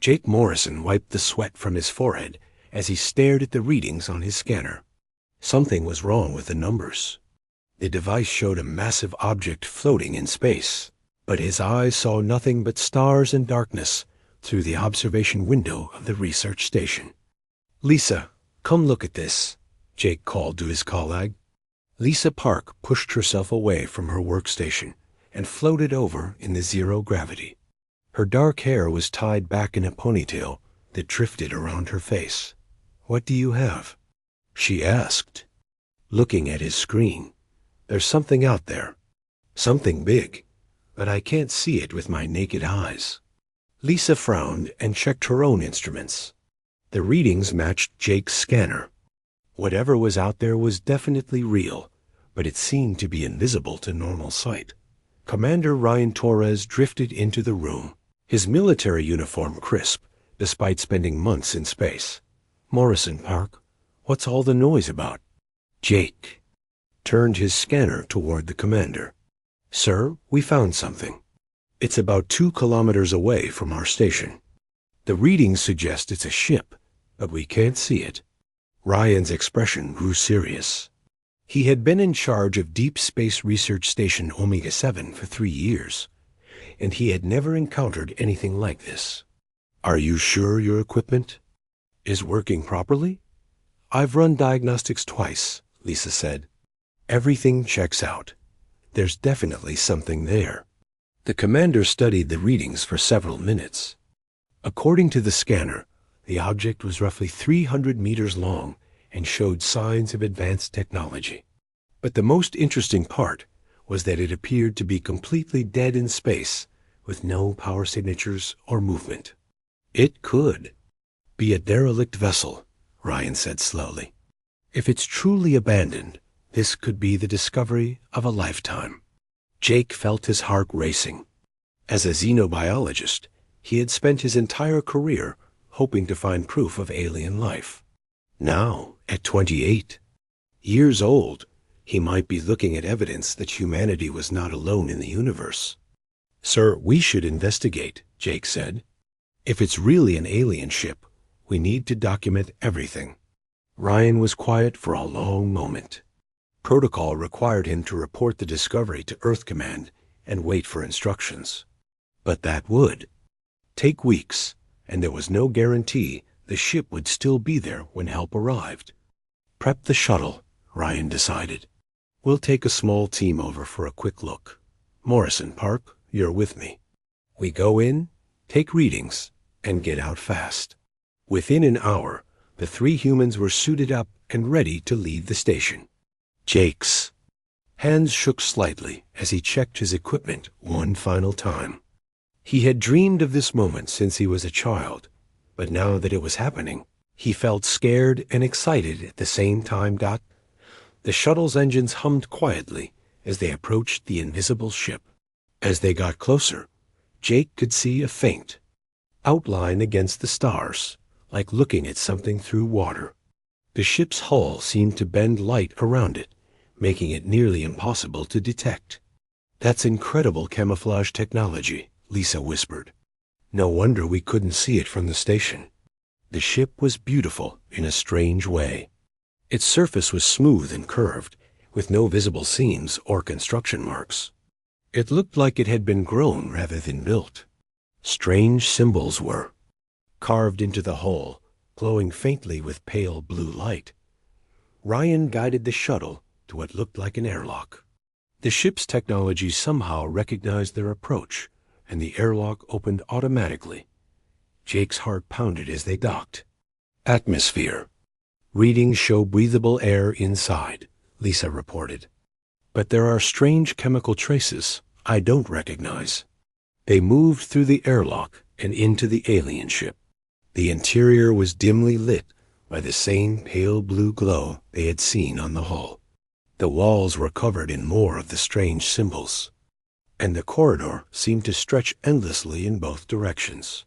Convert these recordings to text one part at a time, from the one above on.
Jake Morrison wiped the sweat from his forehead as he stared at the readings on his scanner. Something was wrong with the numbers. The device showed a massive object floating in space, but his eyes saw nothing but stars and darkness through the observation window of the research station. "Lisa, come look at this," Jake called to his colleague. Lisa Park pushed herself away from her workstation and floated over in the zero gravity. Her dark hair was tied back in a ponytail that drifted around her face. "What do you have?" she asked, looking at his screen. "There's something out there. Something big, but I can't see it with my naked eyes." Lisa frowned and checked her own instruments. The readings matched Jake's scanner. Whatever was out there was definitely real, but it seemed to be invisible to normal sight. Commander Ryan Torres drifted into the room, his military uniform crisp, despite spending months in space. "Morrison, Park, what's all the noise about?" Jake turned his scanner toward the commander. "Sir, we found something. It's about 2 kilometers away from our station. The readings suggest it's a ship, but we can't see it." Ryan's expression grew serious. He had been in charge of Deep Space Research Station Omega-7 for 3 years, and he had never encountered anything like this. "Are you sure your equipment is working properly?" "I've run diagnostics twice," Lisa said. "Everything checks out. There's definitely something there." The commander studied the readings for several minutes. According to the scanner, the object was roughly 300 meters long and showed signs of advanced technology. But the most interesting part was that it appeared to be completely dead in space, with no power signatures or movement. "It could be a derelict vessel," Ryan said slowly. "If it's truly abandoned, this could be the discovery of a lifetime." Jake felt his heart racing. As a xenobiologist, he had spent his entire career hoping to find proof of alien life. Now, at 28 years old, he might be looking at evidence that humanity was not alone in the universe. "Sir, we should investigate," Jake said. "If it's really an alien ship, we need to document everything." Ryan was quiet for a long moment. Protocol required him to report the discovery to Earth Command and wait for instructions. But that would take weeks, and there was no guarantee the ship would still be there when help arrived. "Prep the shuttle," Ryan decided. "We'll take a small team over for a quick look. Morrison, Park, you're with me. We go in, take readings, and get out fast." Within an hour, the 3 humans were suited up and ready to leave the station. Jake's hands shook slightly as he checked his equipment one final time. He had dreamed of this moment since he was a child, but now that it was happening, he felt scared and excited at the same time. The shuttle's engines hummed quietly as they approached the invisible ship. As they got closer, Jake could see a faint outline against the stars, like looking at something through water. The ship's hull seemed to bend light around it, making it nearly impossible to detect. "That's incredible camouflage technology," Lisa whispered. "No wonder we couldn't see it from the station." The ship was beautiful in a strange way. Its surface was smooth and curved, with no visible seams or construction marks. It looked like it had been grown rather than built. Strange symbols were carved into the hull, glowing faintly with pale blue light. Ryan guided the shuttle to what looked like an airlock. The ship's technology somehow recognized their approach, and the airlock opened automatically. Jake's heart pounded as they docked. "Atmosphere. Readings show breathable air inside," Lisa reported. "But there are strange chemical traces I don't recognize." They moved through the airlock and into the alien ship. The interior was dimly lit by the same pale blue glow they had seen on the hull. The walls were covered in more of the strange symbols, and the corridor seemed to stretch endlessly in both directions.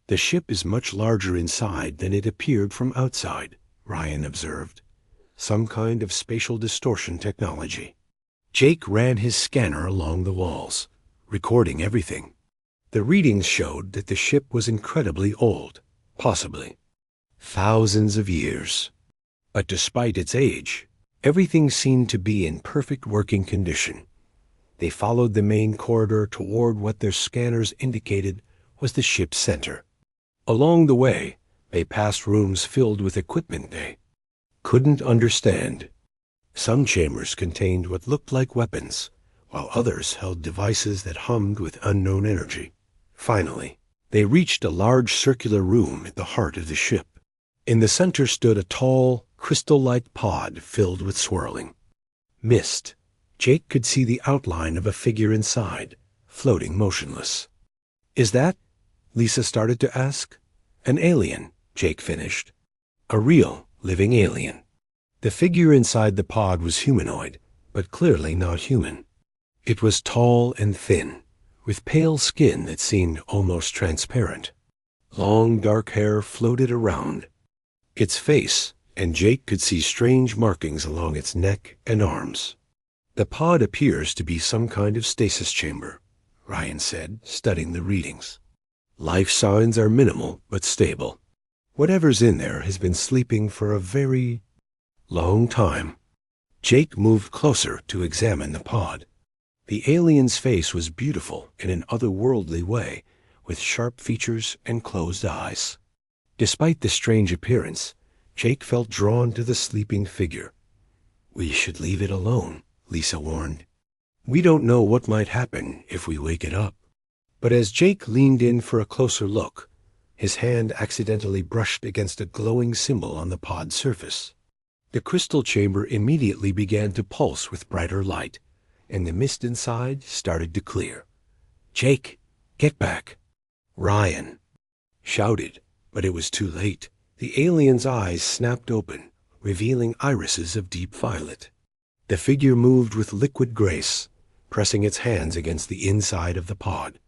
"The ship is much larger inside than it appeared from outside," Ryan observed. "Some kind of spatial distortion technology." Jake ran his scanner along the walls, recording everything. The readings showed that the ship was incredibly old, possibly thousands of years. But despite its age, everything seemed to be in perfect working condition. They followed the main corridor toward what their scanners indicated was the ship's center. Along the way, they passed rooms filled with equipment they couldn't understand. Some chambers contained what looked like weapons, while others held devices that hummed with unknown energy. Finally, they reached a large circular room at the heart of the ship. In the center stood a tall, crystal-like pod filled with swirling mist. Jake could see the outline of a figure inside, floating motionless. "Is that?" Lisa started to ask. "An alien," Jake finished. "A real, living alien." The figure inside the pod was humanoid, but clearly not human. It was tall and thin, with pale skin that seemed almost transparent. Long dark hair floated around its face, and Jake could see strange markings along its neck and arms. "The pod appears to be some kind of stasis chamber," Ryan said, studying the readings. "Life signs are minimal but stable. Whatever's in there has been sleeping for a very long time." Jake moved closer to examine the pod. The alien's face was beautiful in an otherworldly way, with sharp features and closed eyes. Despite the strange appearance, Jake felt drawn to the sleeping figure. "We should leave it alone," Lisa warned. "We don't know what might happen if we wake it up." But as Jake leaned in for a closer look, his hand accidentally brushed against a glowing symbol on the pod's surface. The crystal chamber immediately began to pulse with brighter light, and the mist inside started to clear. "Jake, get back!" Ryan shouted, but it was too late. The alien's eyes snapped open, revealing irises of deep violet. The figure moved with liquid grace, pressing its hands against the inside of the pod.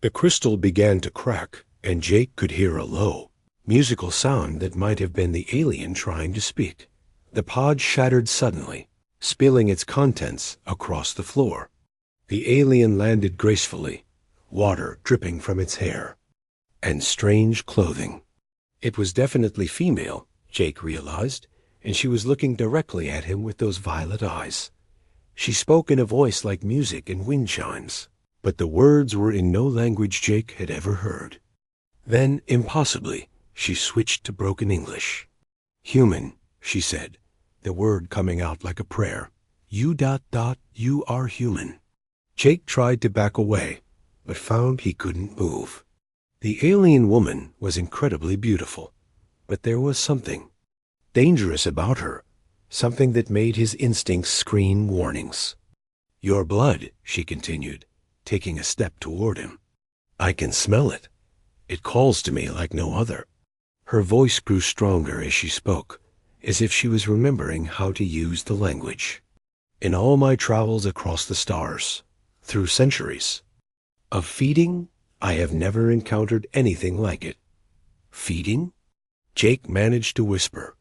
The crystal began to crack, and Jake could hear a low, musical sound that might have been the alien trying to speak. The pod shattered suddenly, spilling its contents across the floor. The alien landed gracefully, water dripping from its hair, and strange clothing. It was definitely female, Jake realized, and she was looking directly at him with those violet eyes. She spoke in a voice like music and wind chimes, but the words were in no language Jake had ever heard. Then, impossibly, she switched to broken English. "Human," she said, the word coming out like a prayer. You are human." Jake tried to back away, but found he couldn't move. The alien woman was incredibly beautiful, but there was something dangerous about her, something that made his instincts scream warnings. "Your blood," she continued, taking a step toward him. "I can smell it. It calls to me like no other." Her voice grew stronger as she spoke, as if she was remembering how to use the language. "In all my travels across the stars, through centuries of feeding, I have never encountered anything like it." "Feeding?" Jake managed to whisper.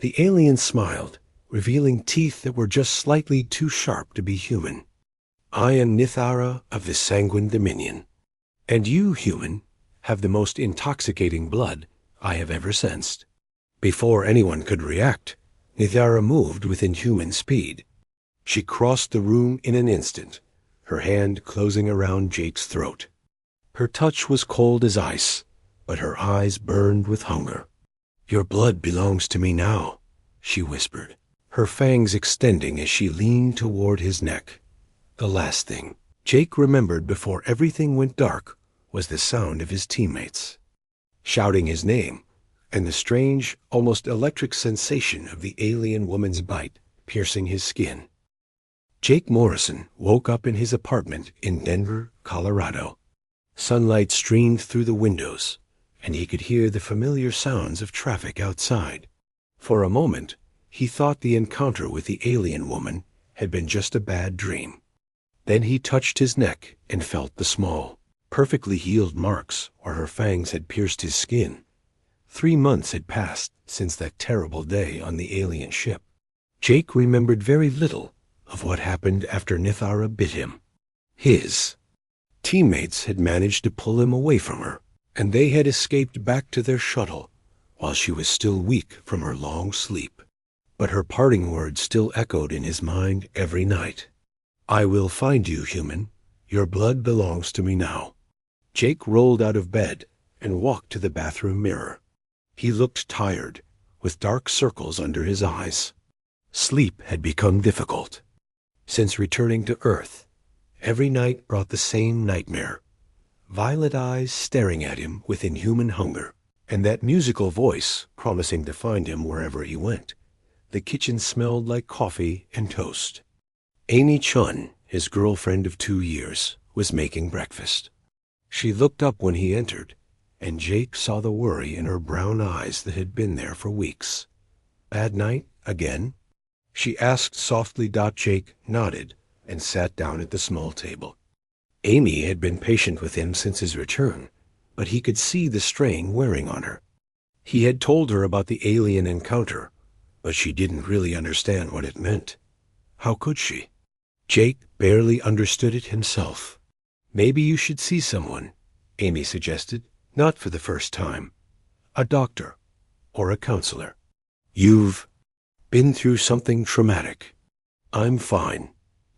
The alien smiled, revealing teeth that were just slightly too sharp to be human. "I am Nithara of the Sanguine Dominion, and you, human, have the most intoxicating blood I have ever sensed." Before anyone could react, Nithara moved with inhuman speed. She crossed the room in an instant, her hand closing around Jake's throat. Her touch was cold as ice, but her eyes burned with hunger. "Your blood belongs to me now," she whispered, her fangs extending as she leaned toward his neck. The last thing Jake remembered before everything went dark was the sound of his teammates shouting his name, and the strange, almost electric sensation of the alien woman's bite piercing his skin. Jake Morrison woke up in his apartment in Denver, Colorado. Sunlight streamed through the windows, and he could hear the familiar sounds of traffic outside. For a moment, he thought the encounter with the alien woman had been just a bad dream. Then he touched his neck and felt the small, perfectly healed marks where her fangs had pierced his skin. 3 months had passed since that terrible day on the alien ship. Jake remembered very little of what happened after Nithara bit him. His Teammates had managed to pull him away from her, and they had escaped back to their shuttle while she was still weak from her long sleep. But her parting words still echoed in his mind every night. "I will find you, human. Your blood belongs to me now." Jake rolled out of bed and walked to the bathroom mirror. He looked tired, with dark circles under his eyes. Sleep had become difficult. Since returning to Earth, every night brought the same nightmare. Violet eyes staring at him with inhuman hunger, and that musical voice promising to find him wherever he went. The kitchen smelled like coffee and toast. Amy Chun, his girlfriend of 2 years, was making breakfast. She looked up when he entered, and Jake saw the worry in her brown eyes that had been there for weeks. "Bad night again?" she asked softly. Jake nodded and sat down at the small table. Amy had been patient with him since his return, but he could see the strain wearing on her. He had told her about the alien encounter, but she didn't really understand what it meant. How could she? Jake barely understood it himself. "Maybe you should see someone," Amy suggested, "not for the first time. A doctor or a counselor. You've been through something traumatic." "I'm fine,"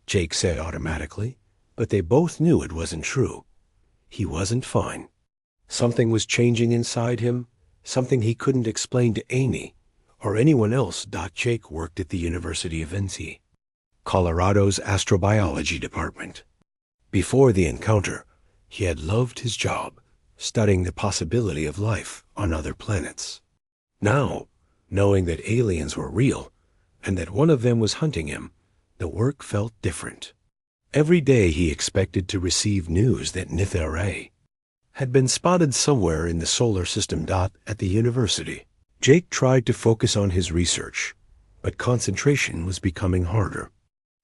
Jake said automatically, but they both knew it wasn't true. He wasn't fine. Something was changing inside him, something he couldn't explain to Amy or anyone else. Jake worked at the University of NC, Colorado's astrobiology department. Before the encounter, he had loved his job, studying the possibility of life on other planets. Now, knowing that aliens were real and that one of them was hunting him, the work felt different. Every day he expected to receive news that Nithara had been spotted somewhere in the solar system. At the university, Jake tried to focus on his research, but concentration was becoming harder.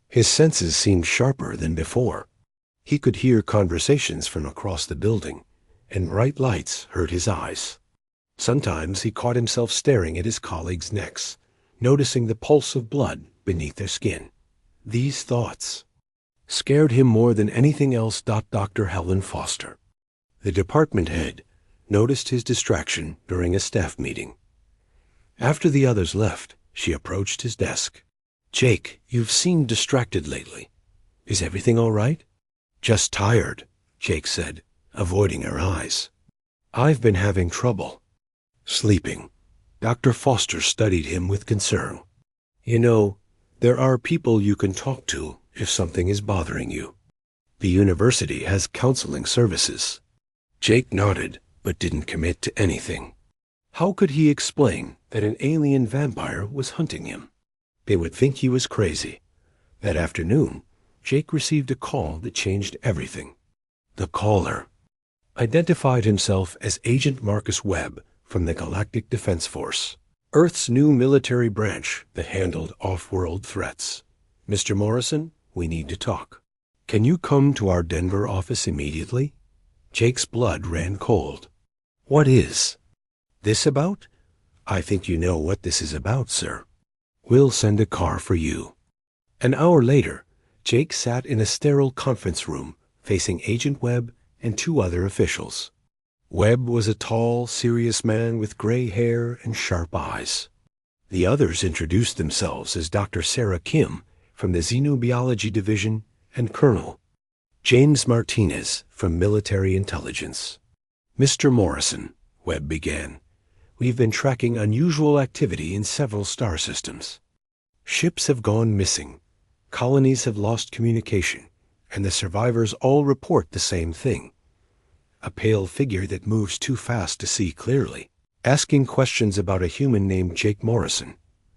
His senses seemed sharper than before. He could hear conversations from across the building, and bright lights hurt his eyes. Sometimes he caught himself staring at his colleagues' necks, noticing the pulse of blood beneath their skin. These thoughts scared him more than anything else. Dr. Helen Foster, the department head, noticed his distraction during a staff meeting. After the others left, she approached his desk. "Jake, you've seemed distracted lately. Is everything all right?" "Just tired," Jake said, avoiding her eyes. "I've been having trouble sleeping." Dr. Foster studied him with concern. "You know, there are people you can talk to if something is bothering you. The university has counseling services." Jake nodded, but didn't commit to anything. How could he explain that an alien vampire was hunting him? They would think he was crazy. That afternoon, Jake received a call that changed everything. The caller identified himself as Agent Marcus Webb from the Galactic Defense Force, Earth's new military branch that handled off-world threats. "Mr. Morrison, we need to talk. Can you come to our Denver office immediately?" Jake's blood ran cold. "What is this about?" "I think you know what this is about, sir. We'll send a car for you." An hour later, Jake sat in a sterile conference room facing Agent Webb and 2 other officials. Webb was a tall, serious man with gray hair and sharp eyes. The others introduced themselves as Dr. Sarah Kim from the Xenobiology Division and Colonel James Martinez from Military Intelligence. "Mr. Morrison," Webb began, "we've been tracking unusual activity in several star systems. Ships have gone missing, colonies have lost communication, and the survivors all report the same thing. A pale figure that moves too fast to see clearly, asking questions about a human named Jake Morrison."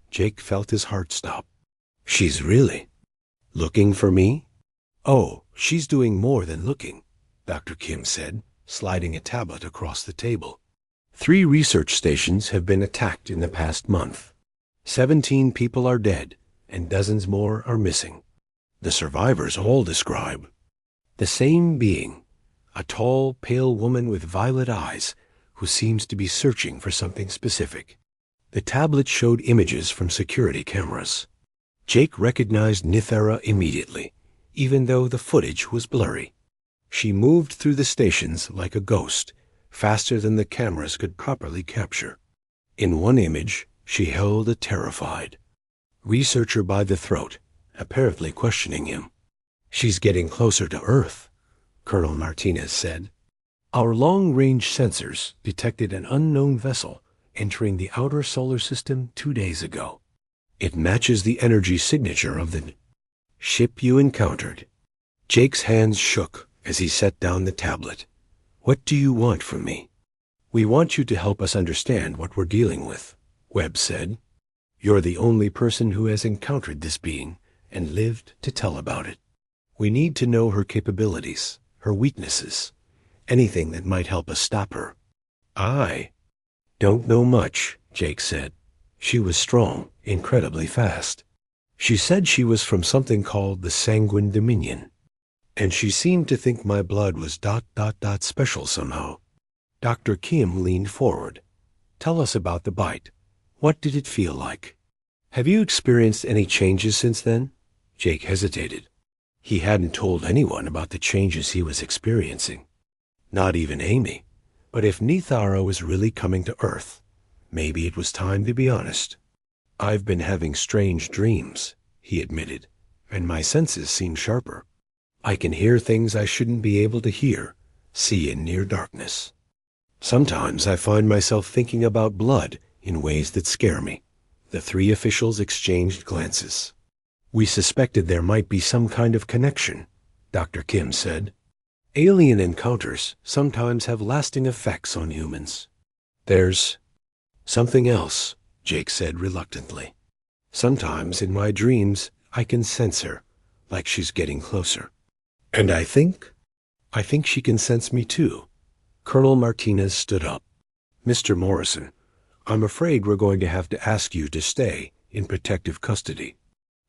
Jake felt his heart stop. "She's really looking for me?" "Oh, she's doing more than looking," Dr. Kim said, sliding a tablet across the table. 3 research stations have been attacked in the past month. 17 people are dead, and dozens more are missing. The survivors all describe the same being, a tall, pale woman with violet eyes who seems to be searching for something specific. The tablet showed images from security cameras. Jake recognized Nithara immediately, even though the footage was blurry. She moved through the stations like a ghost, faster than the cameras could properly capture. In one image, she held a terrified researcher by the throat, apparently questioning him. "She's getting closer to Earth," Colonel Martinez said. "Our long-range sensors detected an unknown vessel entering the outer solar system 2 days ago. It matches the energy signature of the ship you encountered." Jake's hands shook as he set down the tablet. "What do you want from me?" "We want you to help us understand what we're dealing with," Webb said. "You're the only person who has encountered this being and lived to tell about it. We need to know her capabilities, her weaknesses, anything that might help us stop her." "I don't know much," Jake said. "She was strong, incredibly fast. She said she was from something called the Sanguine Dominion, and she seemed to think my blood was ... special somehow." Dr. Kim leaned forward. "Tell us about the bite. What did it feel like?" "Have you experienced any changes since then?" Jake hesitated. He hadn't told anyone about the changes he was experiencing. Not even Amy. But if Nithara was really coming to Earth, maybe it was time to be honest. "I've been having strange dreams," he admitted, "and my senses seem sharper. I can hear things I shouldn't be able to hear, see in near darkness. Sometimes I find myself thinking about blood in ways that scare me." The three officials exchanged glances. "We suspected there might be some kind of connection," Dr. Kim said. "Alien encounters sometimes have lasting effects on humans." "There's something else," Jake said reluctantly. "Sometimes in my dreams I can sense her, like she's getting closer. And I think she can sense me too." Colonel Martinez stood up. "Mr. Morrison, I'm afraid we're going to have to ask you to stay in protective custody.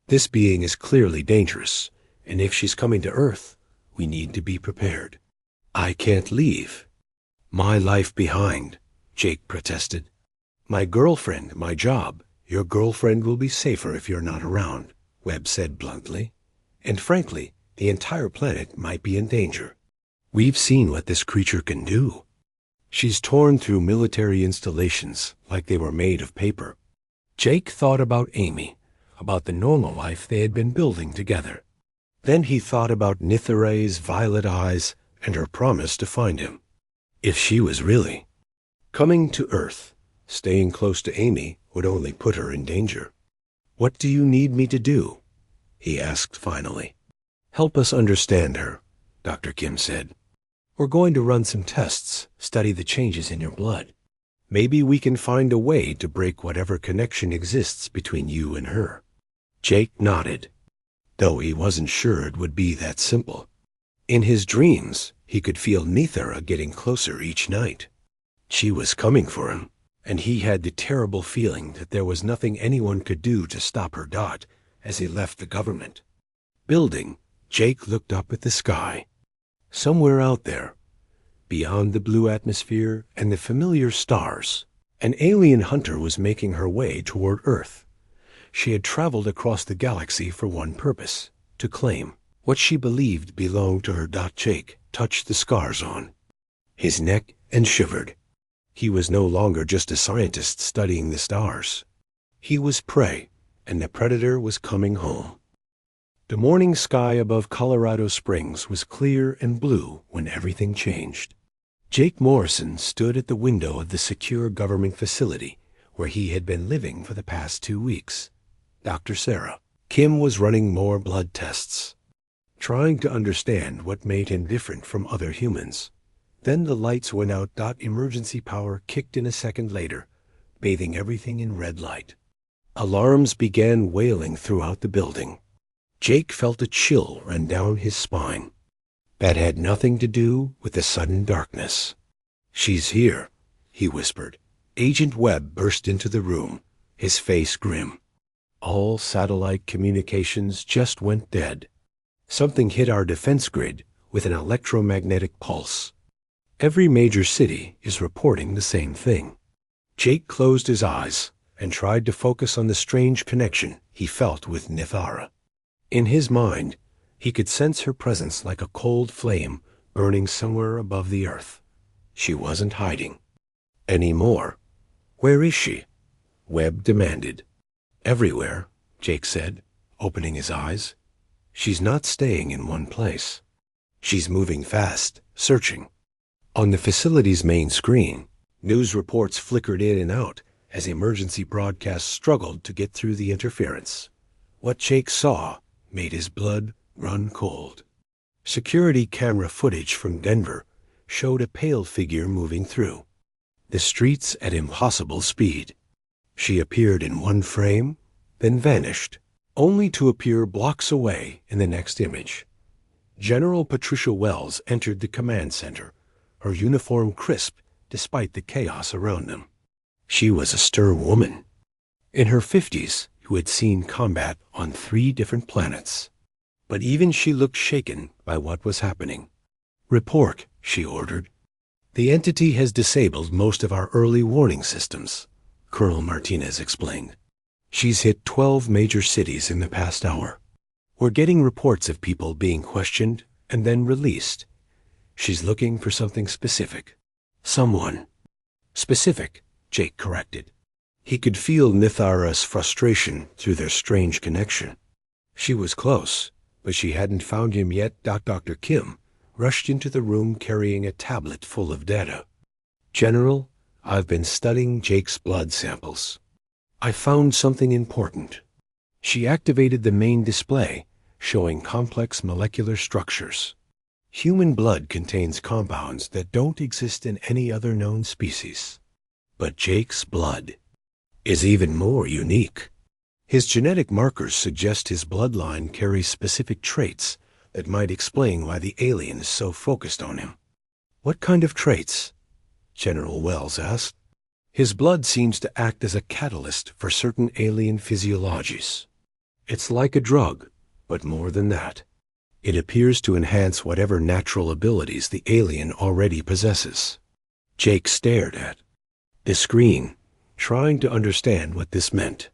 This being is clearly dangerous, and if she's coming to Earth, we need to be prepared." "I can't leave my life behind," Jake protested. "My girlfriend, my job." "Your girlfriend will be safer if you're not around," Webb said bluntly. "And frankly, the entire planet might be in danger. We've seen what this creature can do. She's torn through military installations like they were made of paper." Jake thought about Amy, about the normal life they had been building together. Then he thought about Nithara's violet eyes and her promise to find him. If she was really coming to Earth, staying close to Amy would only put her in danger. "What do you need me to do?" he asked finally. "Help us understand her," Dr. Kim said. "We're going to run some tests, study the changes in your blood. Maybe we can find a way to break whatever connection exists between you and her." Jake nodded, though he wasn't sure it would be that simple. In his dreams, he could feel Nithara getting closer each night. She was coming for him, and he had the terrible feeling that there was nothing anyone could do to stop her. As he left the government building, Jake looked up at the sky. Somewhere out there, beyond the blue atmosphere and the familiar stars, an alien hunter was making her way toward Earth. She had traveled across the galaxy for one purpose: to claim what she believed belonged to her. Jake touched the scars on his neck and shivered. He was no longer just a scientist studying the stars. He was prey, and the predator was coming home. The morning sky above Colorado Springs was clear and blue when everything changed. Jake Morrison stood at the window of the secure government facility where he had been living for the past 2 weeks. Dr. Sarah Kim was running more blood tests, trying to understand what made him different from other humans. Then the lights went out. Emergency power kicked in a second later, bathing everything in red light. Alarms began wailing throughout the building. Jake felt a chill run down his spine. That had nothing to do with the sudden darkness. "She's here," he whispered. Agent Webb burst into the room, his face grim. "All satellite communications just went dead. Something hit our defense grid with an electromagnetic pulse. Every major city is reporting the same thing." Jake closed his eyes and tried to focus on the strange connection he felt with Nithara. In his mind, he could sense her presence like a cold flame burning somewhere above the earth. She wasn't hiding anymore. Where is she? Webb demanded. Everywhere, Jake said, opening his eyes. She's not staying in one place. She's moving fast, searching. On the facility's main screen, news reports flickered in and out as emergency broadcasts struggled to get through the interference. What Jake saw made his blood run cold. Security camera footage from Denver showed a pale figure moving through the streets at impossible speed. She appeared in one frame, then vanished, only to appear blocks away in the next image. General Patricia Wells entered the command center, her uniform crisp despite the chaos around them. She was a stern woman, in her 50s, who had seen combat on 3 different planets. But even she looked shaken by what was happening. "Report," she ordered. "The entity has disabled most of our early warning systems," Colonel Martinez explained. "She's hit 12 major cities in the past hour. We're getting reports of people being questioned and then released. She's looking for something specific. Someone." "Specific," Jake corrected. He could feel Nithara's frustration through their strange connection. She was close, but she hadn't found him yet. Dr. Kim rushed into the room carrying a tablet full of data. "General, I've been studying Jake's blood samples. I found something important." She activated the main display, showing complex molecular structures. Human blood contains compounds that don't exist in any other known species. But Jake's blood is even more unique. His genetic markers suggest his bloodline carries specific traits that might explain why the alien is so focused on him. "What kind of traits?" General Wells asked. "His blood seems to act as a catalyst for certain alien physiologies. It's like a drug, but more than that. It appears to enhance whatever natural abilities the alien already possesses." Jake stared at the screen, trying to understand what this meant.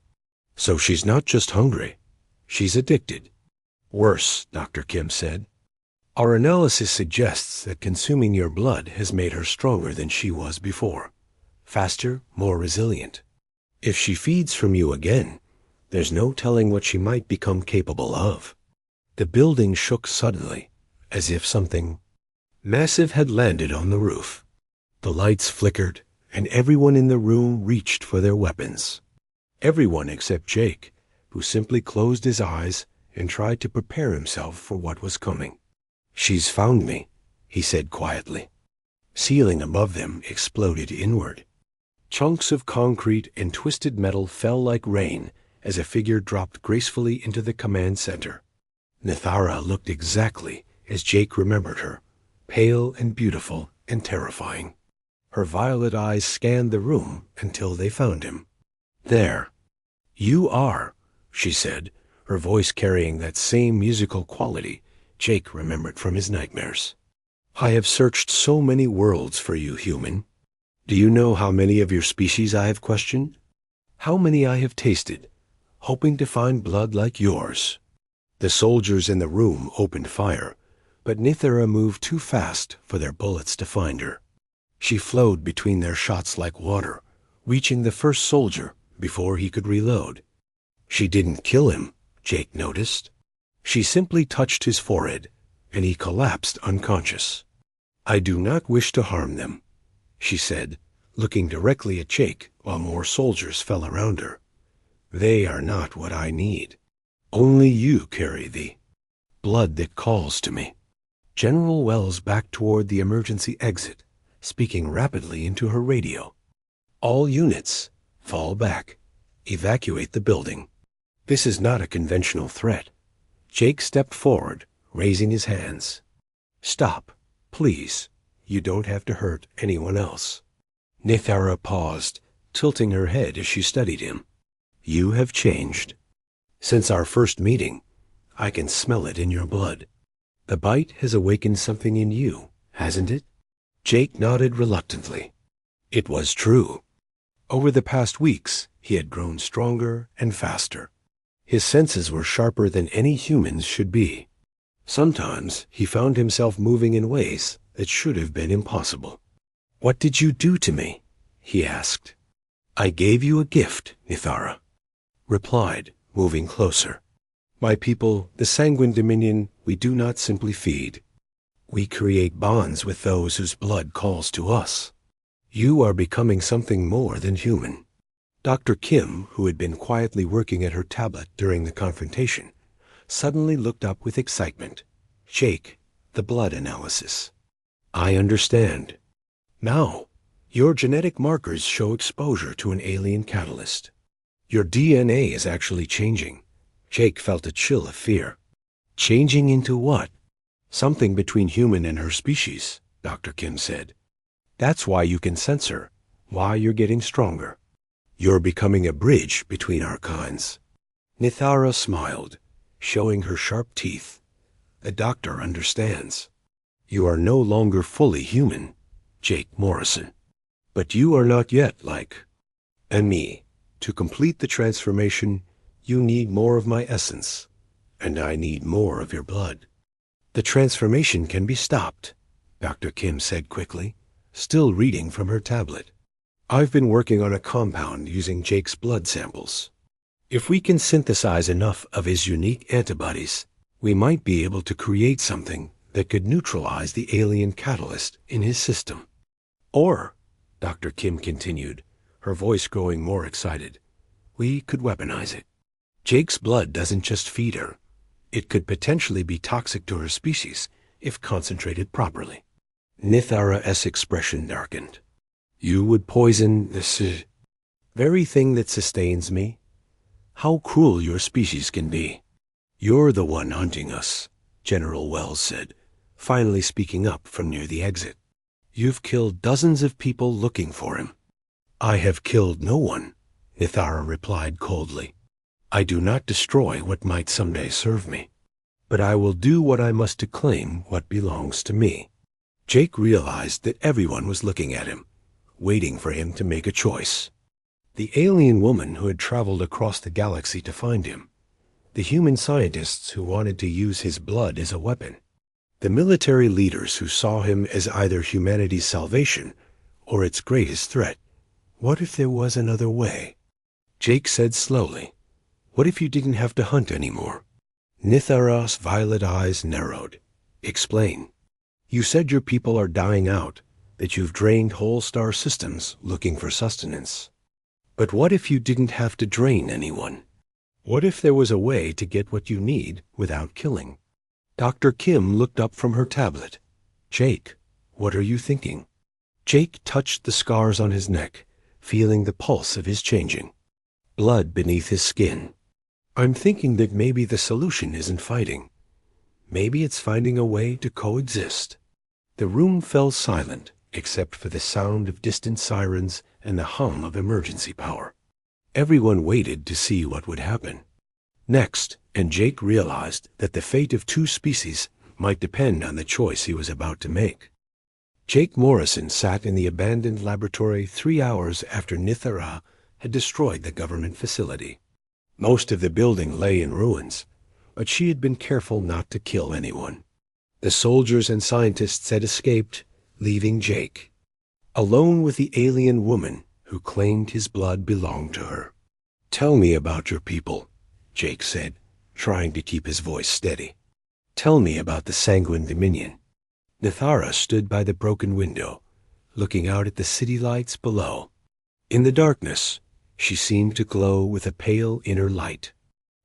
"So she's not just hungry, she's addicted." "Worse," Dr. Kim said. "Our analysis suggests that consuming your blood has made her stronger than she was before. Faster, more resilient. If she feeds from you again, there's no telling what she might become capable of." The building shook suddenly, as if something massive had landed on the roof. The lights flickered, and everyone in the room reached for their weapons. Everyone except Jake, who simply closed his eyes and tried to prepare himself for what was coming. "She's found me," he said quietly. Ceiling above them exploded inward. Chunks of concrete and twisted metal fell like rain as a figure dropped gracefully into the command center. Nithara looked exactly as Jake remembered her, pale and beautiful and terrifying. Her violet eyes scanned the room until they found him. "There. You are," she said, her voice carrying that same musical quality Jake remembered from his nightmares. "I have searched so many worlds for you, human. Do you know how many of your species I have questioned? How many I have tasted, hoping to find blood like yours?" The soldiers in the room opened fire, but Nithara moved too fast for their bullets to find her. She flowed between their shots like water, reaching the first soldier before he could reload. She didn't kill him, Jake noticed. She simply touched his forehead, and he collapsed unconscious. "I do not wish to harm them," she said, looking directly at Jake while more soldiers fell around her. "They are not what I need. Only you carry the blood that calls to me." General Wells backed toward the emergency exit, speaking rapidly into her radio. "All units, fall back. Evacuate the building. This is not a conventional threat." Jake stepped forward, raising his hands. "Stop, please. You don't have to hurt anyone else." Nithara paused, tilting her head as she studied him. "You have changed. Since our first meeting, I can smell it in your blood. The bite has awakened something in you, hasn't it?" Jake nodded reluctantly. It was true. Over the past weeks, he had grown stronger and faster. His senses were sharper than any humans should be. Sometimes he found himself moving in ways that should have been impossible. "What did you do to me?" he asked. "I gave you a gift," Nithara replied, moving closer. "My people, the Sanguine Dominion, we do not simply feed. We create bonds with those whose blood calls to us. You are becoming something more than human." Dr. Kim, who had been quietly working at her tablet during the confrontation, suddenly looked up with excitement. "Jake, the blood analysis. I understand. Now, your genetic markers show exposure to an alien catalyst. Your DNA is actually changing." Jake felt a chill of fear. "Changing into what?" "Something between human and her species," Dr. Kim said. "That's why you can sense her, why you're getting stronger. You're becoming a bridge between our kinds." Nithara smiled, showing her sharp teeth. "The doctor understands. You are no longer fully human, Jake Morrison. But you are not yet like me. To complete the transformation, you need more of my essence, and I need more of your blood." "The transformation can be stopped," Dr. Kim said quickly, still reading from her tablet. "I've been working on a compound using Jake's blood samples. If we can synthesize enough of his unique antibodies, we might be able to create something that could neutralize the alien catalyst in his system. Or," Dr. Kim continued, her voice growing more excited, "we could weaponize it. Jake's blood doesn't just feed her. It could potentially be toxic to her species if concentrated properly." Nithara's expression darkened. "You would poison this very thing that sustains me? How cruel your species can be." "You're the one hunting us," General Wells said, finally speaking up from near the exit. "You've killed dozens of people looking for him." "I have killed no one," Nithara replied coldly. "I do not destroy what might someday serve me, but I will do what I must to claim what belongs to me." Jake realized that everyone was looking at him, waiting for him to make a choice. The alien woman who had traveled across the galaxy to find him, the human scientists who wanted to use his blood as a weapon, the military leaders who saw him as either humanity's salvation or its greatest threat. What if there was another way? Jake said slowly, "What if you didn't have to hunt anymore?" Nithara's violet eyes narrowed. "Explain." "You said your people are dying out, that you've drained whole star systems looking for sustenance. But what if you didn't have to drain anyone? What if there was a way to get what you need without killing?" Dr. Kim looked up from her tablet. "Jake, what are you thinking?" Jake touched the scars on his neck, feeling the pulse of his changing blood beneath his skin. "I'm thinking that maybe the solution isn't fighting. Maybe it's finding a way to coexist." The room fell silent, except for the sound of distant sirens and the hum of emergency power. Everyone waited to see what would happen next, and Jake realized that the fate of two species might depend on the choice he was about to make. Jake Morrison sat in the abandoned laboratory 3 hours after Nithara had destroyed the government facility. Most of the building lay in ruins, but she had been careful not to kill anyone. The soldiers and scientists had escaped, leaving Jake alone with the alien woman who claimed his blood belonged to her. "Tell me about your people," Jake said, trying to keep his voice steady. "Tell me about the Sanguine Dominion." Nithara stood by the broken window, looking out at the city lights below. In the darkness, she seemed to glow with a pale inner light.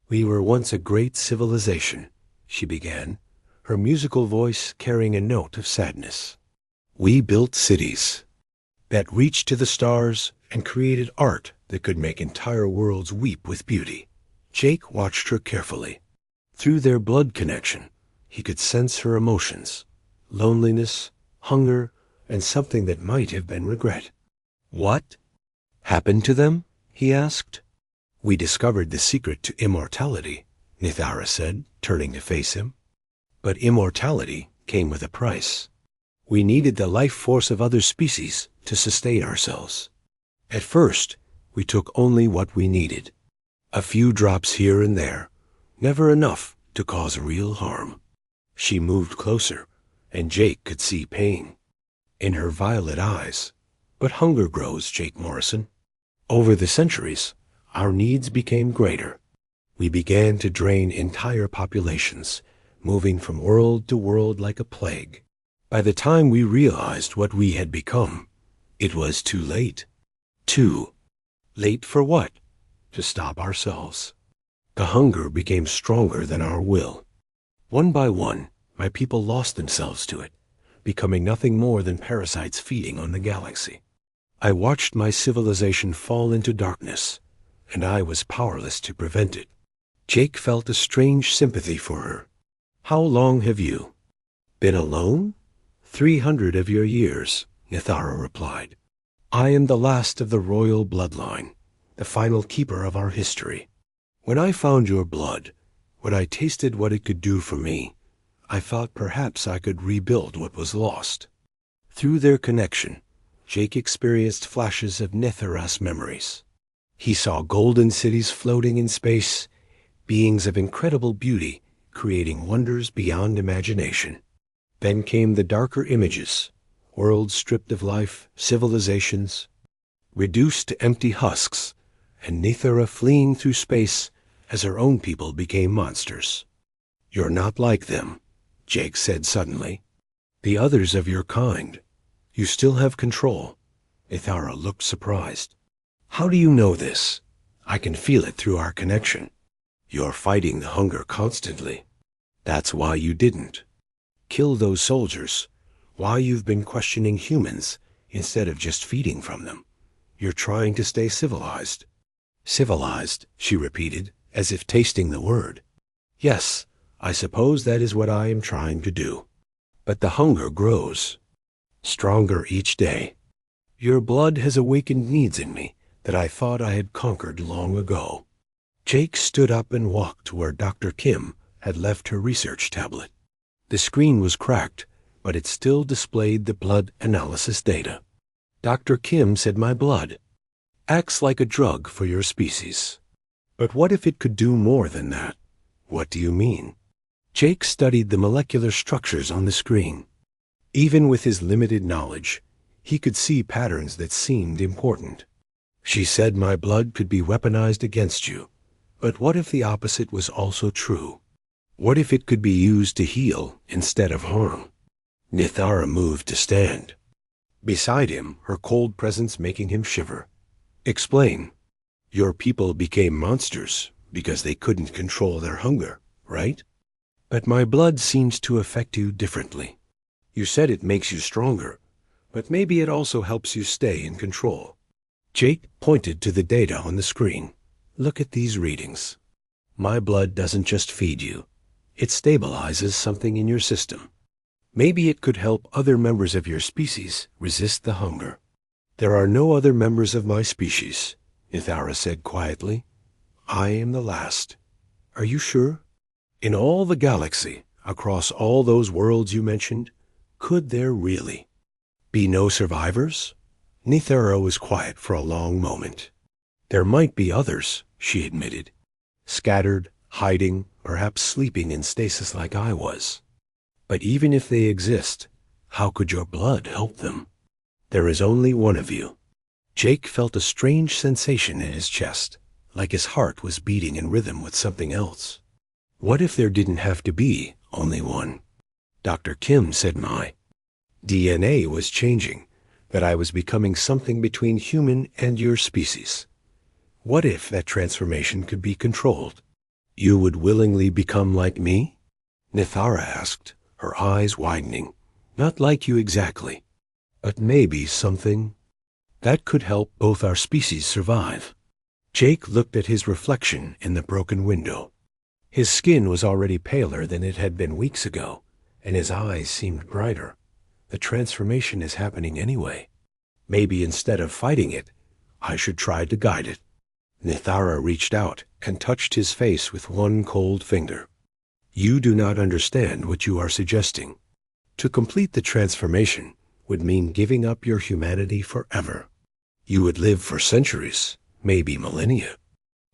"We were once a great civilization," she began, her musical voice carrying a note of sadness. "We built cities that reached to the stars and created art that could make entire worlds weep with beauty." Jake watched her carefully. Through their blood connection, he could sense her emotions, loneliness, hunger, and something that might have been regret. "What happened to them?" he asked. "We discovered the secret to immortality," Nithara said, turning to face him. "But immortality came with a price. We needed the life force of other species to sustain ourselves. At first, we took only what we needed. A few drops here and there, never enough to cause real harm. She moved closer, and Jake could see pain in her violet eyes. But hunger grows, Jake Morrison. Over the centuries, our needs became greater. We began to drain entire populations, moving from world to world like a plague. By the time we realized what we had become, it was too late. Too late for what? To stop ourselves. The hunger became stronger than our will. One by one, my people lost themselves to it, becoming nothing more than parasites feeding on the galaxy. I watched my civilization fall into darkness, and I was powerless to prevent it. Jake felt a strange sympathy for her. How long have you been alone? 300 of your years, Nithara replied. I am the last of the royal bloodline, the final keeper of our history. When I found your blood, when I tasted what it could do for me, I thought perhaps I could rebuild what was lost. Through their connection, Jake experienced flashes of Nithara's memories. He saw golden cities floating in space, beings of incredible beauty, creating wonders beyond imagination. Then came the darker images, worlds stripped of life, civilizations reduced to empty husks, and Nithara fleeing through space as her own people became monsters. You're not like them, Jake said suddenly. The others of your kind. You still have control. Nithara looked surprised. How do you know this? I can feel it through our connection. You're fighting the hunger constantly. That's why you didn't kill those soldiers, why you've been questioning humans instead of just feeding from them. You're trying to stay civilized. Civilized, she repeated, as if tasting the word. Yes, I suppose that is what I am trying to do. But the hunger grows stronger each day. Your blood has awakened needs in me that I thought I had conquered long ago. Jake stood up and walked to where Dr. Kim had left her research tablet. The screen was cracked, but it still displayed the blood analysis data. Dr. Kim said my blood acts like a drug for your species. But what if it could do more than that? What do you mean? Jake studied the molecular structures on the screen. Even with his limited knowledge, he could see patterns that seemed important. She said my blood could be weaponized against you. But what if the opposite was also true? What if it could be used to heal instead of harm? Nithara moved to stand. Beside him, her cold presence making him shiver. Explain. Your people became monsters because they couldn't control their hunger, right? But my blood seems to affect you differently. You said it makes you stronger, but maybe it also helps you stay in control. Jake pointed to the data on the screen. Look at these readings. My blood doesn't just feed you. It stabilizes something in your system. Maybe it could help other members of your species resist the hunger. There are no other members of my species, Nithara said quietly. I am the last. Are you sure? In all the galaxy, across all those worlds you mentioned, could there really be no survivors? Nithara was quiet for a long moment. There might be others, she admitted. Scattered, hiding, perhaps sleeping in stasis like I was. But even if they exist, how could your blood help them? There is only one of you. Jake felt a strange sensation in his chest, like his heart was beating in rhythm with something else. What if there didn't have to be only one? Dr. Kim said my DNA was changing, that I was becoming something between human and your species. What if that transformation could be controlled? You would willingly become like me? Nithara asked, her eyes widening. Not like you exactly, but maybe something that could help both our species survive. Jake looked at his reflection in the broken window. His skin was already paler than it had been weeks ago, and his eyes seemed brighter. The transformation is happening anyway. Maybe instead of fighting it, I should try to guide it. Nithara reached out and touched his face with one cold finger. You do not understand what you are suggesting. To complete the transformation would mean giving up your humanity forever. You would live for centuries, maybe millennia.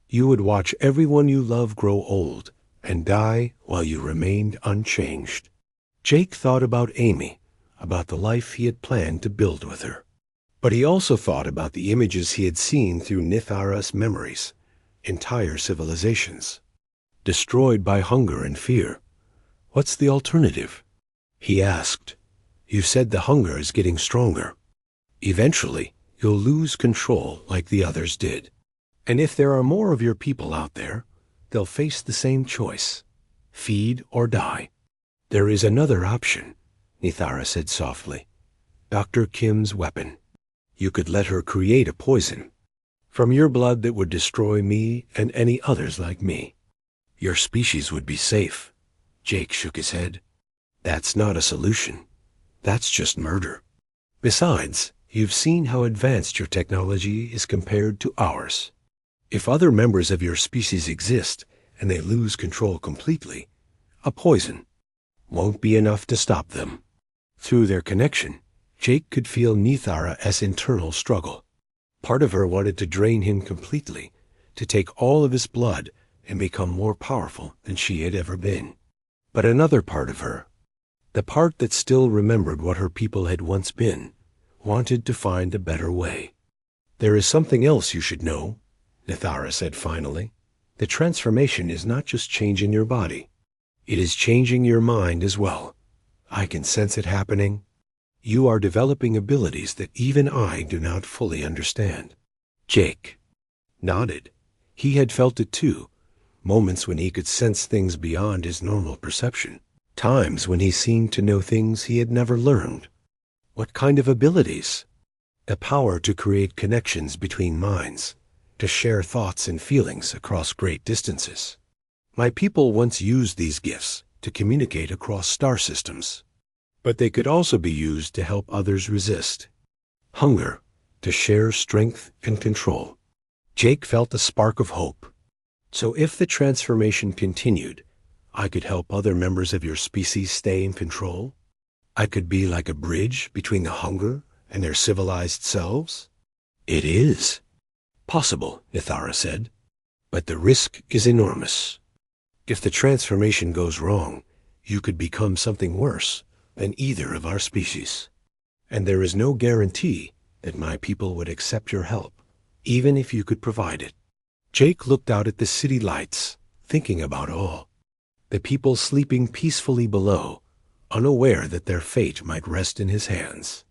You would watch everyone you love grow old and die while you remained unchanged. Jake thought about Amy, about the life he had planned to build with her. But he also thought about the images he had seen through Nithara's memories, entire civilizations, destroyed by hunger and fear. What's the alternative? He asked. You said the hunger is getting stronger. Eventually, you'll lose control like the others did. And if there are more of your people out there, they'll face the same choice, feed or die. There is another option, Nithara said softly. Dr. Kim's weapon. You could let her create a poison from your blood that would destroy me and any others like me. Your species would be safe. Jake shook his head. That's not a solution. That's just murder. Besides, you've seen how advanced your technology is compared to ours. If other members of your species exist and they lose control completely, a poison won't be enough to stop them. Through their connection, Jake could feel Nithara's internal struggle. Part of her wanted to drain him completely, to take all of his blood and become more powerful than she had ever been. But another part of her, the part that still remembered what her people had once been, wanted to find a better way. There is something else you should know, Nithara said finally. The transformation is not just changing your body. It is changing your mind as well. I can sense it happening. You are developing abilities that even I do not fully understand. Jake nodded. He had felt it too, moments when he could sense things beyond his normal perception, times when he seemed to know things he had never learned. What kind of abilities? The power to create connections between minds, to share thoughts and feelings across great distances. My people once used these gifts to communicate across star systems, but they could also be used to help others resist. Hunger, to share strength and control. Jake felt a spark of hope. So if the transformation continued, I could help other members of your species stay in control? I could be like a bridge between the hunger and their civilized selves? It is possible, Nithara said, but the risk is enormous. If the transformation goes wrong, you could become something worse than either of our species. And there is no guarantee that my people would accept your help, even if you could provide it. Jake looked out at the city lights, thinking about all. The people sleeping peacefully below, unaware that their fate might rest in his hands.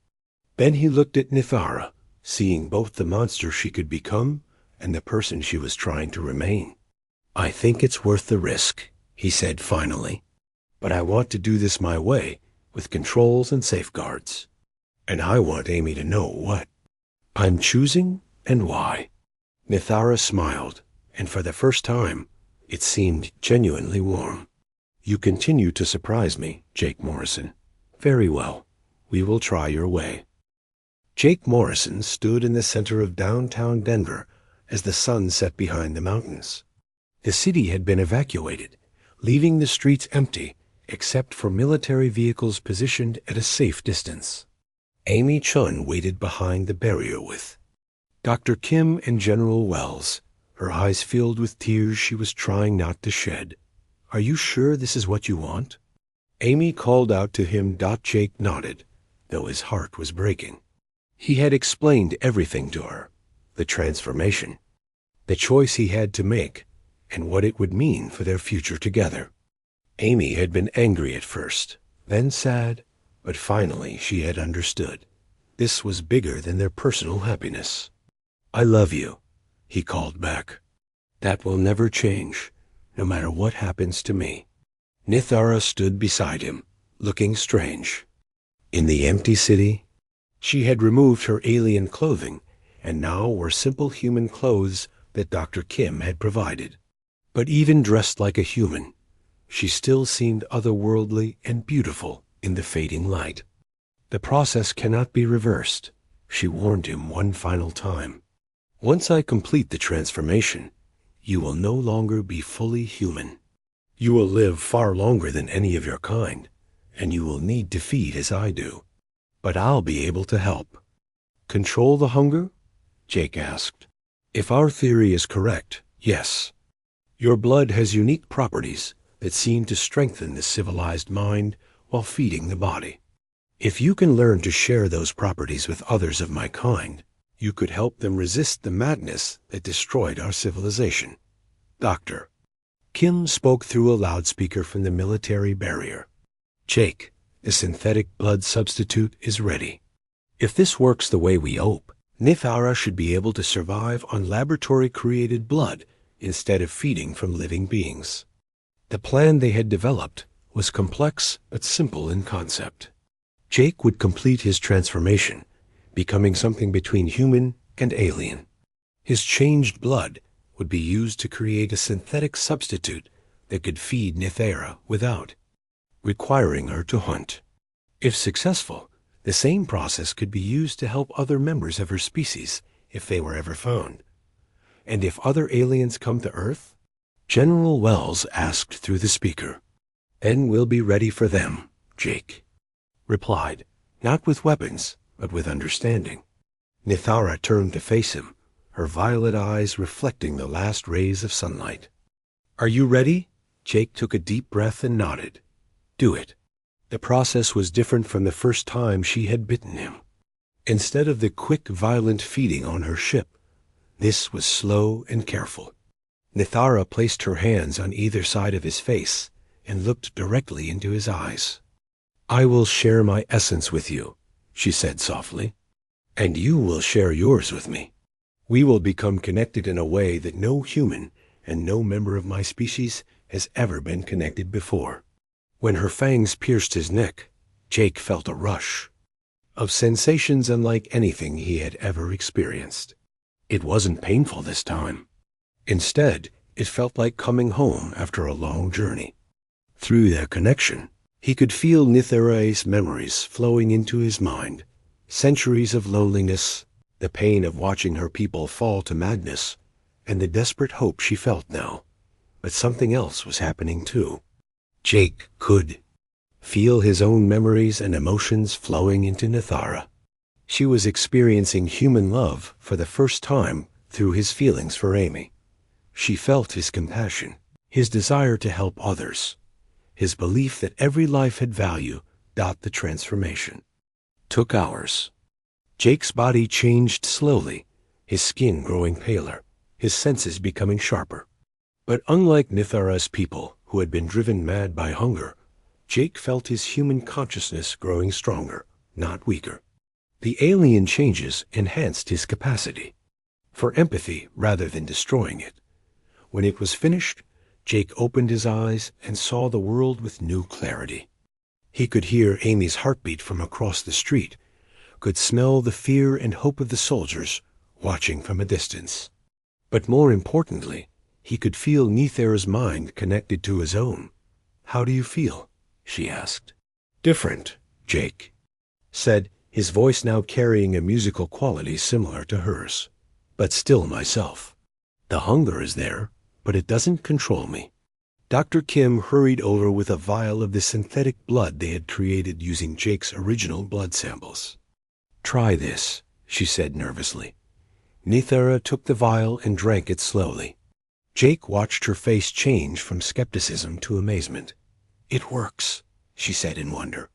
Then he looked at Nithara, seeing both the monster she could become and the person she was trying to remain. I think it's worth the risk, he said finally. But I want to do this my way, with controls and safeguards. And I want Amy to know what I'm choosing and why. Nithara smiled, and for the first time, it seemed genuinely warm. You continue to surprise me, Jake Morrison. Very well. We will try your way. Jake Morrison stood in the center of downtown Denver as the sun set behind the mountains. The city had been evacuated, leaving the streets empty except for military vehicles positioned at a safe distance. Amy Chun waited behind the barrier with Dr. Kim and General Wells, her eyes filled with tears she was trying not to shed. Are you sure this is what you want? Amy called out to him. Jake nodded, though his heart was breaking. He had explained everything to her, the transformation, the choice he had to make, and what it would mean for their future together. Amy had been angry at first, then sad, but finally she had understood. This was bigger than their personal happiness. I love you, he called back. That will never change, no matter what happens to me. Nithara stood beside him, looking strange. In the empty city, she had removed her alien clothing, and now wore simple human clothes that Dr. Kim had provided. But even dressed like a human, she still seemed otherworldly and beautiful in the fading light. The process cannot be reversed, she warned him one final time. Once I complete the transformation, you will no longer be fully human. You will live far longer than any of your kind, and you will need to feed as I do. But I'll be able to help. Control the hunger? Jake asked. If our theory is correct, yes. Your blood has unique properties that seem to strengthen the civilized mind while feeding the body. If you can learn to share those properties with others of my kind, you could help them resist the madness that destroyed our civilization. Doctor. Kim spoke through a loudspeaker from the military barrier. Jake, the synthetic blood substitute is ready. If this works the way we hope, Nithara should be able to survive on laboratory-created blood instead of feeding from living beings. The plan they had developed was complex but simple in concept. Jake would complete his transformation, becoming something between human and alien. His changed blood would be used to create a synthetic substitute that could feed Nithara without requiring her to hunt. If successful, the same process could be used to help other members of her species if they were ever found. And if other aliens come to Earth? General Wells asked through the speaker. Then we'll be ready for them, Jake replied, not with weapons, but with understanding. Nithara turned to face him, her violet eyes reflecting the last rays of sunlight. Are you ready? Jake took a deep breath and nodded. Do it. The process was different from the first time she had bitten him. Instead of the quick, violent feeding on her ship, this was slow and careful. Nithara placed her hands on either side of his face and looked directly into his eyes. I will share my essence with you, she said softly, and you will share yours with me. We will become connected in a way that no human and no member of my species has ever been connected before. When her fangs pierced his neck, Jake felt a rush of sensations unlike anything he had ever experienced. It wasn't painful this time. Instead, it felt like coming home after a long journey. Through their connection, he could feel Nithara's memories flowing into his mind, centuries of loneliness, the pain of watching her people fall to madness, and the desperate hope she felt now. But something else was happening too. Jake could feel his own memories and emotions flowing into Nithara. She was experiencing human love for the first time through his feelings for Amy. She felt his compassion, his desire to help others, his belief that every life had value. The transformation took hours. Jake's body changed slowly, his skin growing paler, his senses becoming sharper. But unlike Nithara's people, who had been driven mad by hunger, Jake felt his human consciousness growing stronger, not weaker. The alien changes enhanced his capacity for empathy rather than destroying it. When it was finished, Jake opened his eyes and saw the world with new clarity. He could hear Amy's heartbeat from across the street, could smell the fear and hope of the soldiers watching from a distance. But more importantly, he could feel Nithara's mind connected to his own. How do you feel? She asked. Different, Jake said, his voice now carrying a musical quality similar to hers. But still myself. The hunger is there, but it doesn't control me. Dr. Kim hurried over with a vial of the synthetic blood they had created using Jake's original blood samples. Try this, she said nervously. Nithara took the vial and drank it slowly. Jake watched her face change from skepticism to amazement. It works, she said in wonder.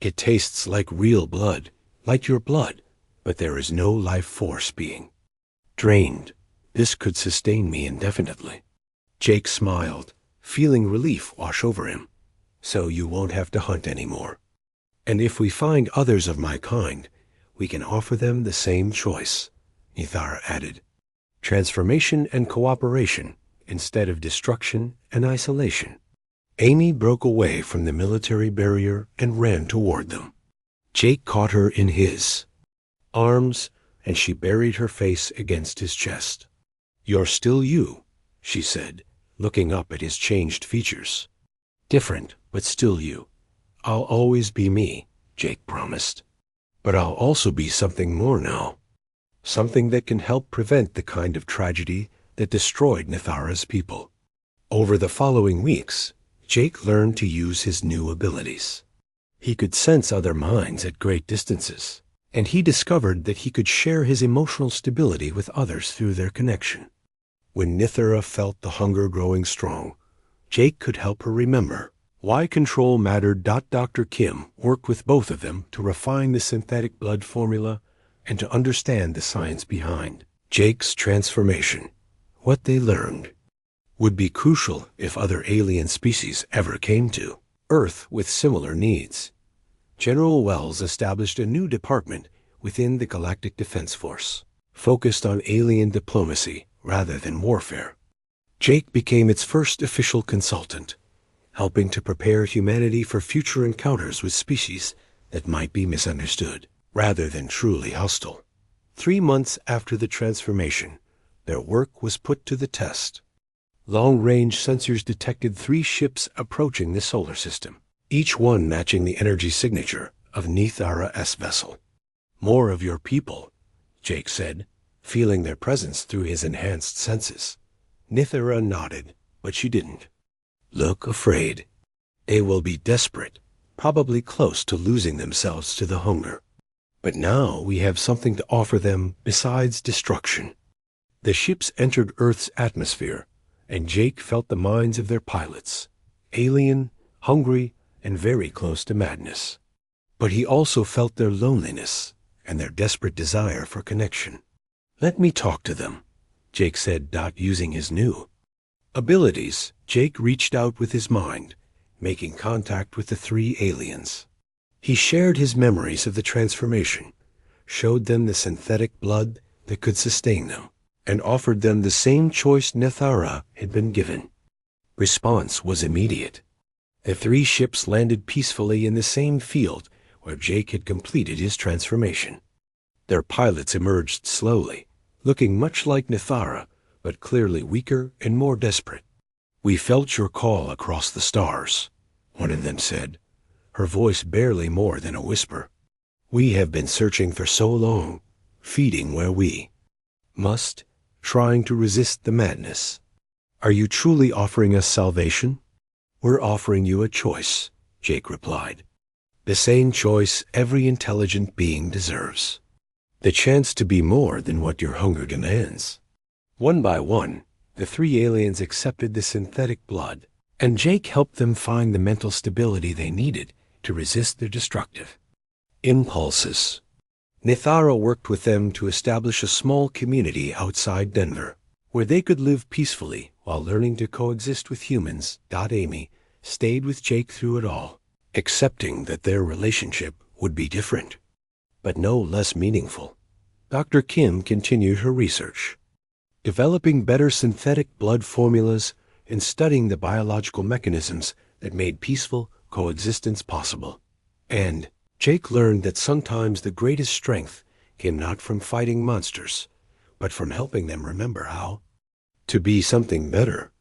It tastes like real blood, like your blood, but there is no life force being drained. This could sustain me indefinitely. Jake smiled, feeling relief wash over him. So you won't have to hunt anymore. And if we find others of my kind, we can offer them the same choice, Nithara added. Transformation and cooperation instead of destruction and isolation. Amy broke away from the military barrier and ran toward them. Jake caught her in his arms, and she buried her face against his chest. You're still you, she said, looking up at his changed features. Different, but still you. I'll always be me, Jake promised. But I'll also be something more now. Something that can help prevent the kind of tragedy that destroyed Nithara's people. Over the following weeks, Jake learned to use his new abilities. He could sense other minds at great distances, and he discovered that he could share his emotional stability with others through their connection. When Nithara felt the hunger growing strong, Jake could help her remember Why control mattered. Dr. Kim worked with both of them to refine the synthetic blood formula and to understand the science behind Jake's transformation. What they learned would be crucial if other alien species ever came to Earth with similar needs. General Wells established a new department within the Galactic Defense Force, focused on alien diplomacy rather than warfare. Jake became its first official consultant, helping to prepare humanity for future encounters with species that might be misunderstood rather than truly hostile. 3 months after the transformation, their work was put to the test. Long-range sensors detected 3 ships approaching the solar system, each one matching the energy signature of Nithara's vessel. More of your people, Jake said, feeling their presence through his enhanced senses. Nithara nodded, but she didn't look afraid. They will be desperate, probably close to losing themselves to the hunger. But now we have something to offer them besides destruction. The ships entered Earth's atmosphere, and Jake felt the minds of their pilots, alien, hungry, and very close to madness. But he also felt their loneliness and their desperate desire for connection. Let me talk to them, Jake said, using his new abilities. Jake reached out with his mind, making contact with the 3 aliens. He shared his memories of the transformation, showed them the synthetic blood that could sustain them, and offered them the same choice Nithara had been given. Response was immediate. The 3 ships landed peacefully in the same field where Jake had completed his transformation. Their pilots emerged slowly, looking much like Nithara, but clearly weaker and more desperate. We felt your call across the stars, one of them said, her voice barely more than a whisper. We have been searching for so long, feeding where we must, trying to resist the madness. Are you truly offering us salvation? We're offering you a choice, Jake replied. The same choice every intelligent being deserves. The chance to be more than what your hunger demands. One by one, the 3 aliens accepted the synthetic blood, and Jake helped them find the mental stability they needed to resist their destructive impulses. Nithara worked with them to establish a small community outside Denver, where they could live peacefully while learning to coexist with humans. Amy stayed with Jake through it all, accepting that their relationship would be different, but no less meaningful. Dr. Kim continued her research, developing better synthetic blood formulas and studying the biological mechanisms that made peaceful coexistence possible. And Jake learned that sometimes the greatest strength came not from fighting monsters, but from helping them remember how to be something better.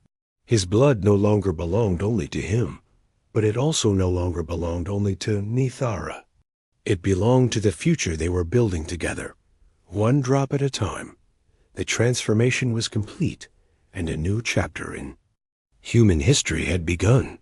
His blood no longer belonged only to him, but it also no longer belonged only to Nithara. It belonged to the future they were building together, one drop at a time. The transformation was complete, and a new chapter in human history had begun.